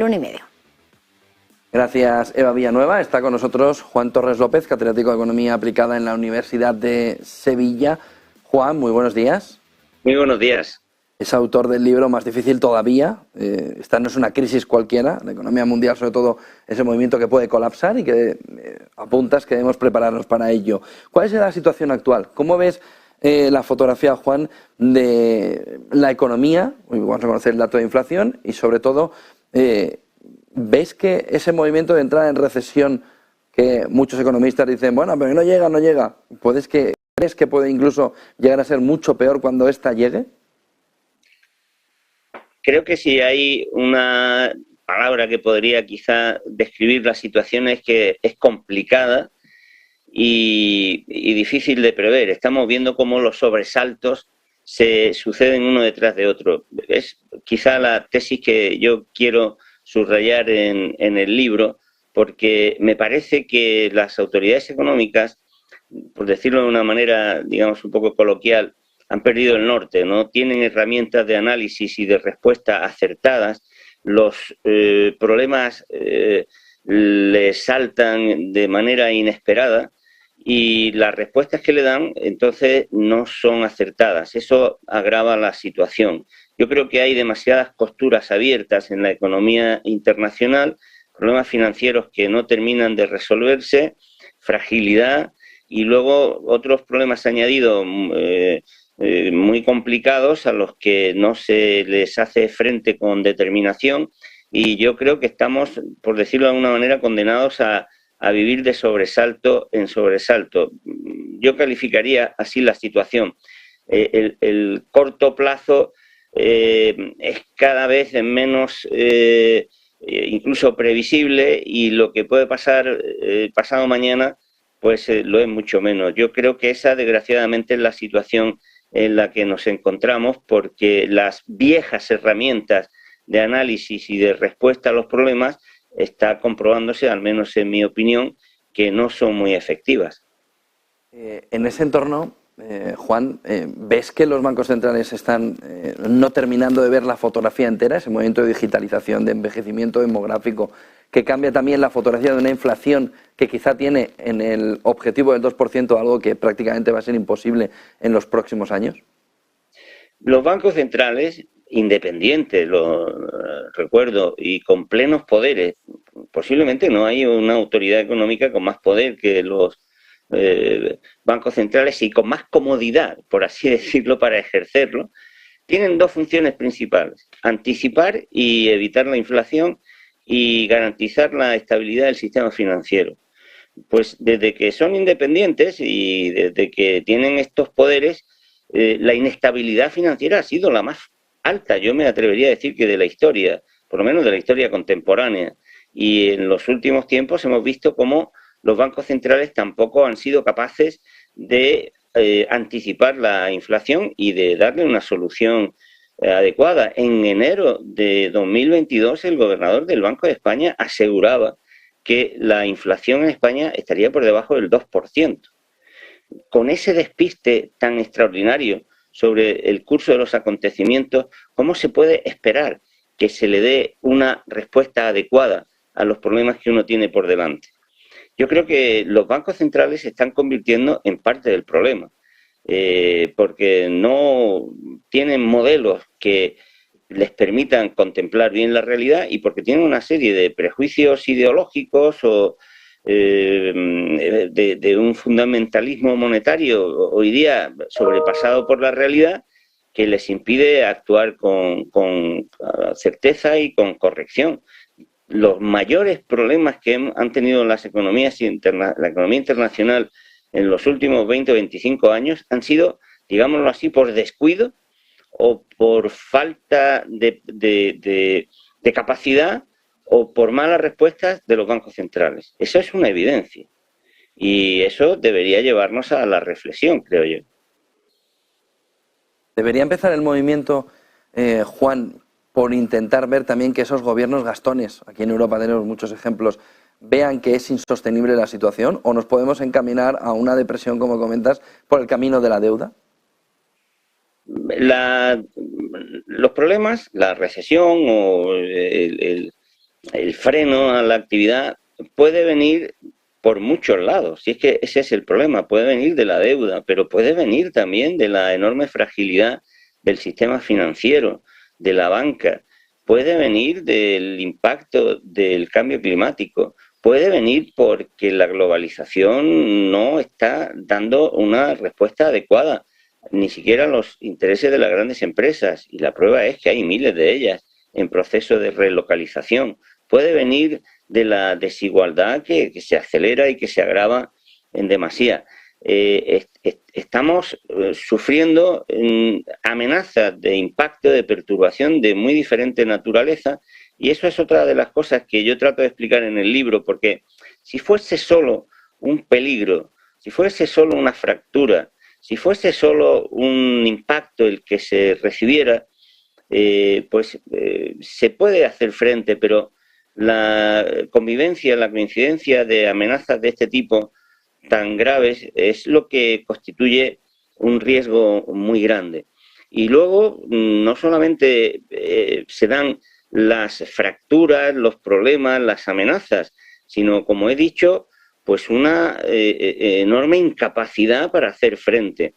1:30. Gracias, Eva Villanueva. Está con nosotros Juan Torres López, catedrático de Economía Aplicada en la Universidad de Sevilla. Juan, muy buenos días. Muy buenos días. Es autor del libro Más difícil todavía. Esta no es una crisis cualquiera. La economía mundial, sobre todo, es el movimiento que puede colapsar y que apuntas que debemos prepararnos para ello. ¿Cuál es la situación actual? ¿Cómo ves la fotografía, Juan, de la economía? Vamos a conocer el dato de inflación y, sobre todo, ¿ves que ese movimiento de entrada en recesión que muchos economistas dicen, bueno, pero no llega, no llega? ¿Crees que puede incluso llegar a ser mucho peor cuando ésta llegue? Creo que si hay una palabra que podría quizá describir la situación es que es complicada y difícil de prever. Estamos viendo cómo los sobresaltos se suceden uno detrás de otro. Es quizá la tesis que yo quiero subrayar en el libro, porque me parece que las autoridades económicas, por decirlo de una manera, digamos, un poco coloquial, han perdido el norte, no tienen herramientas de análisis y de respuesta acertadas. Los problemas les saltan de manera inesperada y las respuestas que le dan entonces no son acertadas. Eso agrava la situación. Yo creo que hay demasiadas costuras abiertas en la economía internacional, problemas financieros que no terminan de resolverse, fragilidad y luego otros problemas añadidos muy complicados a los que no se les hace frente con determinación, y yo creo que estamos, por decirlo de alguna manera, condenados a vivir de sobresalto en sobresalto. Yo calificaría así la situación. El corto plazo es cada vez menos incluso previsible, y lo que puede pasar pasado mañana pues lo es mucho menos. Yo creo que esa, desgraciadamente, es la situación en la que nos encontramos, porque las viejas herramientas de análisis y de respuesta a los problemas está comprobándose, al menos en mi opinión, que no son muy efectivas. En ese entorno, Juan, ¿ves que los bancos centrales están no terminando de ver la fotografía entera, ese movimiento de digitalización, de envejecimiento demográfico, que cambia también la fotografía de una inflación que quizá tiene en el objetivo del 2% algo que prácticamente va a ser imposible en los próximos años? Los bancos centrales, independientes, lo recuerdo, y con plenos poderes, posiblemente no hay una autoridad económica con más poder que los bancos centrales y con más comodidad, por así decirlo, para ejercerlo, tienen dos funciones principales: anticipar y evitar la inflación y garantizar la estabilidad del sistema financiero. Pues desde que son independientes y desde que tienen estos poderes, la inestabilidad financiera ha sido la más alta, yo me atrevería a decir, que de la historia, por lo menos de la historia contemporánea. Y en los últimos tiempos hemos visto cómo los bancos centrales tampoco han sido capaces de anticipar la inflación y de darle una solución adecuada. En enero de 2022, el gobernador del Banco de España aseguraba que la inflación en España estaría por debajo del 2%. Con ese despiste tan extraordinario sobre el curso de los acontecimientos, ¿cómo se puede esperar que se le dé una respuesta adecuada a los problemas que uno tiene por delante? Yo creo que los bancos centrales se están convirtiendo en parte del problema, porque no tienen modelos que les permitan contemplar bien la realidad y porque tienen una serie de prejuicios ideológicos o de un fundamentalismo monetario hoy día sobrepasado por la realidad, que les impide actuar con certeza y con corrección. Los mayores problemas que han tenido las economías la economía internacional en los últimos 20 o 25 años han sido, digámoslo así, por descuido o por falta de capacidad o por malas respuestas de los bancos centrales. Eso es una evidencia y eso debería llevarnos a la reflexión, creo yo. Debería empezar el movimiento, Juan, por intentar ver también que esos gobiernos gastones, aquí en Europa tenemos muchos ejemplos, vean que es insostenible la situación, o nos podemos encaminar a una depresión, como comentas, por el camino de la deuda. Los problemas, la recesión o el freno a la actividad puede venir por muchos lados. Si es que ese es el problema, puede venir de la deuda, pero puede venir también de la enorme fragilidad del sistema financiero, de la banca, puede venir del impacto del cambio climático, puede venir porque la globalización no está dando una respuesta adecuada, ni siquiera a los intereses de las grandes empresas, y la prueba es que hay miles de ellas en proceso de relocalización. Puede venir de la desigualdad que se acelera y que se agrava en demasía. Estamos sufriendo amenazas de impacto, de perturbación de muy diferente naturaleza, y eso es otra de las cosas que yo trato de explicar en el libro, porque si fuese solo un peligro, si fuese solo una fractura, si fuese solo un impacto el que se recibiera, se puede hacer frente, pero la convivencia, la coincidencia de amenazas de este tipo tan graves es lo que constituye un riesgo muy grande. Y luego no solamente se dan las fracturas, los problemas, las amenazas, sino, como he dicho, pues una enorme incapacidad para hacer frente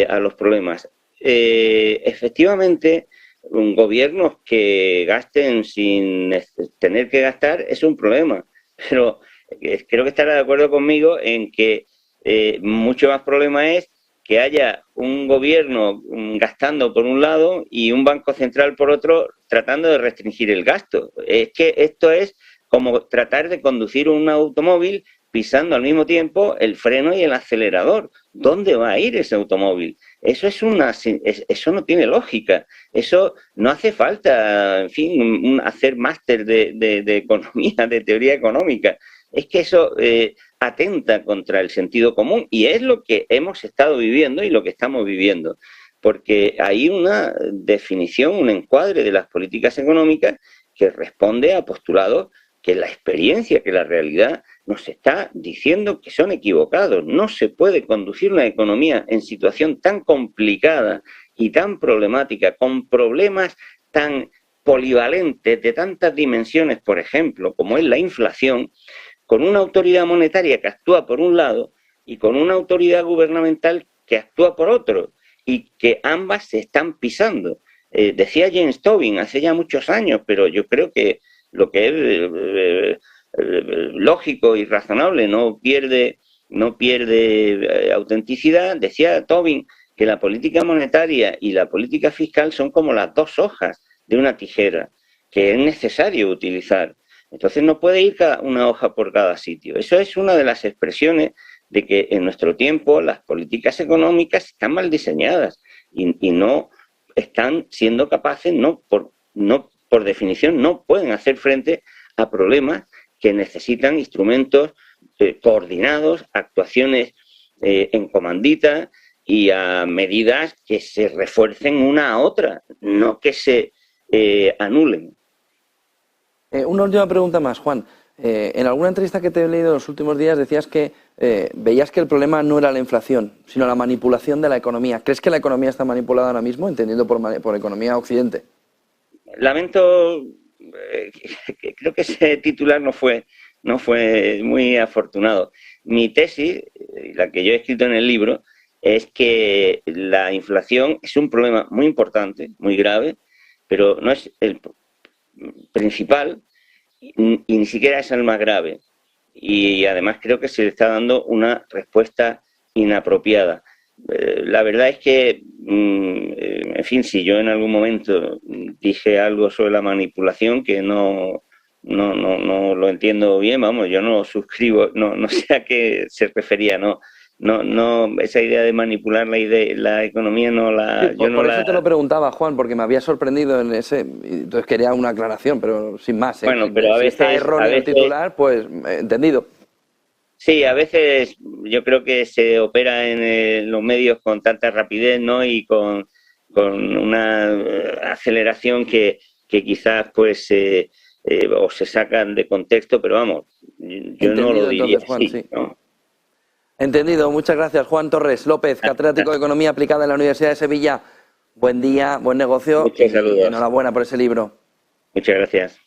a los problemas. Efectivamente, gobiernos que gasten sin tener que gastar es un problema, pero creo que estará de acuerdo conmigo en que mucho más problema es que haya un gobierno gastando por un lado y un banco central por otro tratando de restringir el gasto. Es que esto es como tratar de conducir un automóvil pisando al mismo tiempo el freno y el acelerador. ¿Dónde va a ir ese automóvil? Eso no tiene lógica. Eso no hace falta, en fin, hacer máster de economía, de teoría económica. Es que eso atenta contra el sentido común, y es lo que hemos estado viviendo y lo que estamos viviendo, porque hay una definición, un encuadre de las políticas económicas que responde a postulados que la experiencia, que la realidad nos está diciendo que son equivocados. No se puede conducir una economía en situación tan complicada y tan problemática, con problemas tan polivalentes, de tantas dimensiones, por ejemplo, como es la inflación, con una autoridad monetaria que actúa por un lado y con una autoridad gubernamental que actúa por otro, y que ambas se están pisando. Decía James Tobin hace ya muchos años, pero yo creo que lo que es lógico y razonable no pierde autenticidad. Decía Tobin que la política monetaria y la política fiscal son como las dos hojas de una tijera que es necesario utilizar. Entonces no puede ir una hoja por cada sitio. Eso es una de las expresiones de que en nuestro tiempo las políticas económicas están mal diseñadas y no están siendo capaces, por definición, no pueden hacer frente a problemas que necesitan instrumentos coordinados, actuaciones en comandita y a medidas que se refuercen una a otra, no que se anulen. Una última pregunta más, Juan. En alguna entrevista que te he leído en los últimos días decías que veías que el problema no era la inflación, sino la manipulación de la economía. ¿Crees que la economía está manipulada ahora mismo, entendiendo por economía occidente? Lamento, creo que ese titular no fue muy afortunado. Mi tesis, la que yo he escrito en el libro, es que la inflación es un problema muy importante, muy grave, pero no es el principal y ni siquiera es el más grave. Y además creo que se le está dando una respuesta inapropiada. La verdad es que, en fin, si yo en algún momento dije algo sobre la manipulación que no lo entiendo bien, vamos, yo no suscribo, no sé a qué se refería, esa idea de manipular la economía no la... Sí, por eso te lo preguntaba, Juan, porque me había sorprendido en ese, entonces quería una aclaración, pero sin más. Bueno, pero si está erróneo el titular, pues entendido. Sí, a veces yo creo que se opera en los medios con tanta rapidez, ¿no? Y con una aceleración que quizás pues o se sacan de contexto, pero vamos, yo entendido, no lo diría entonces, Juan, así, sí. ¿No? Entendido. Muchas gracias, Juan Torres López, catedrático de Economía Aplicada en la Universidad de Sevilla. Buen día, buen negocio. Muchas saludos. Enhorabuena por ese libro. Muchas gracias.